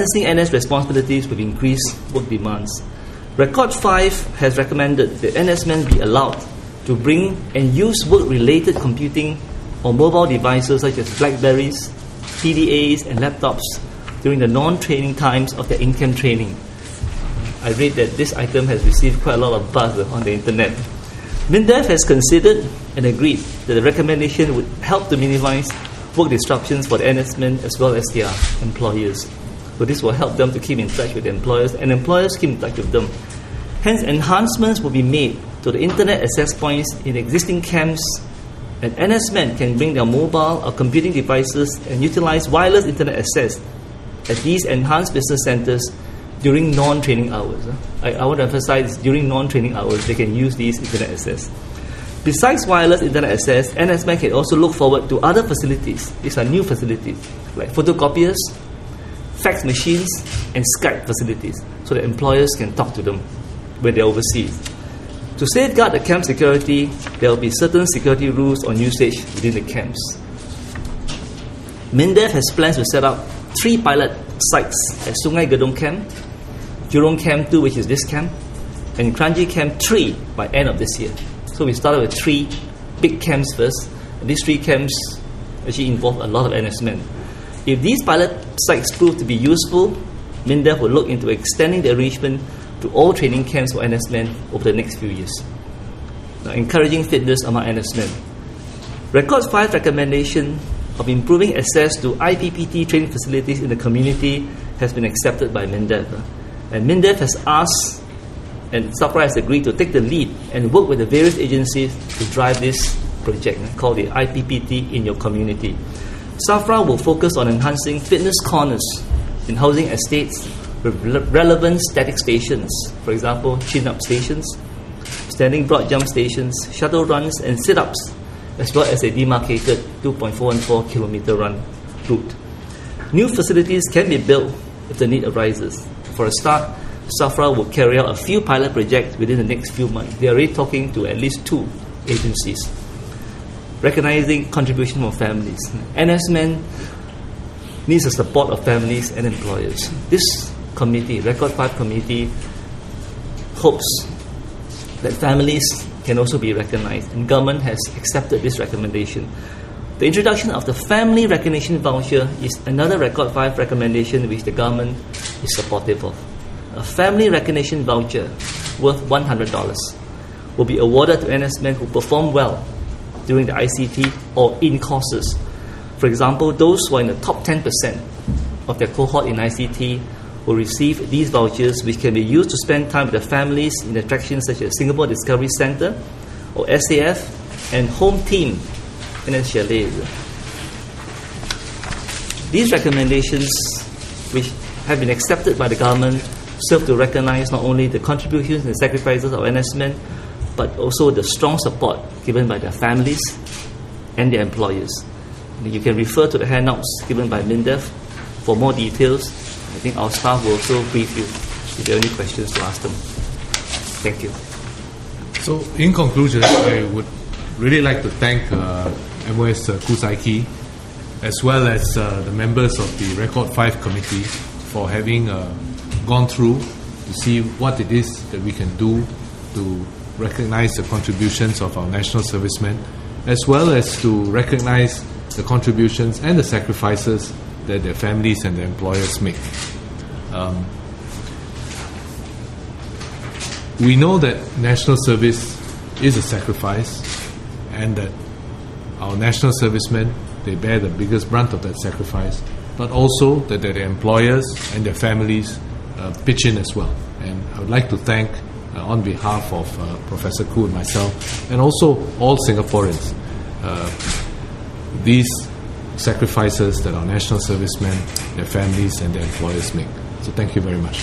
balancing NS responsibilities with increased work demands. Record 5 has recommended that NS men be allowed to bring and use work-related computing on mobile devices such as Blackberries, PDAs, and laptops during the non-training times of their in-camp training. I read that this item has received quite a lot of buzz on the internet. MINDEF has considered and agreed that the recommendation would help to minimize work disruptions for the NS men as well as their employers. So this will help them to keep in touch with the employers, and employers keep in touch with them. Hence, enhancements will be made to the internet access points in existing camps, and NS men can bring their mobile or computing devices and utilize wireless internet access at these enhanced business centers during non-training hours. I want to emphasize, during non-training hours, they can use these internet access. Besides wireless internet access, NS men can also look forward to other facilities. These are new facilities, like photocopiers, fax machines, and Skype facilities, so that employers can talk to them when they're overseas. To safeguard the camp security, there will be certain security rules on usage within the camps. MINDEF has plans to set up 3 pilot sites at Sungai Gedong Camp, Jurong Camp 2, which is this camp, and Kranji Camp 3 by end of this year. So we started with 3 big camps first, and these 3 camps actually involve a lot of NS men. If these pilot sites prove to be useful, MINDEF will look into extending the arrangement to all training camps for NS men over the next few years. Now, encouraging fitness among NS men. Record 5 recommendation of improving access to IPPT training facilities in the community has been accepted by MINDEF. And MINDEF has asked, and SAFRA has agreed to take the lead and work with the various agencies to drive this project called the IPPT in your community. SAFRA will focus on enhancing fitness corners in housing estates with relevant static stations, for example, chin-up stations, standing broad jump stations, shuttle runs, and sit-ups, as well as a demarcated 2.414 kilometer run route. New facilities can be built if the need arises. For a start, SAFRA will carry out a few pilot projects within the next few months. They are already talking to at least 2 agencies. Recognizing contribution from families. NS men needs the support of families and employers. This committee, Record 5 committee, hopes that families can also be recognized, and government has accepted this recommendation. The introduction of the family recognition voucher is another Record 5 recommendation which the government is supportive of. A family recognition voucher worth $100 will be awarded to NS men who perform well during the ICT or in courses. For example, those who are in the top 10% of their cohort in ICT will receive these vouchers, which can be used to spend time with their families in attractions such as Singapore Discovery Centre or SAF and Home Team and Chalet. These recommendations, which have been accepted by the government, serve to recognize not only the contributions and sacrifices of NS men, but also the strong support given by their families and their employers. You can refer to the handouts given by MINDEF for more details. I think our staff will also brief you if there are any questions to ask them. Thank you. So, in conclusion, I would really like to thank MOS Kusaiki as well as the members of the Record 5 committee for having gone through to see what it is that we can do to recognize the contributions of our national servicemen, as well as to recognize the contributions and the sacrifices that their families and their employers make. We know that national service is a sacrifice, and that our national servicemen, they bear the biggest brunt of that sacrifice, but also that their employers and their families pitch in as well. And I would like to thank, on behalf of Professor Khoo and myself, and also all Singaporeans, these sacrifices that our national servicemen, their families and their employers make. So thank you very much.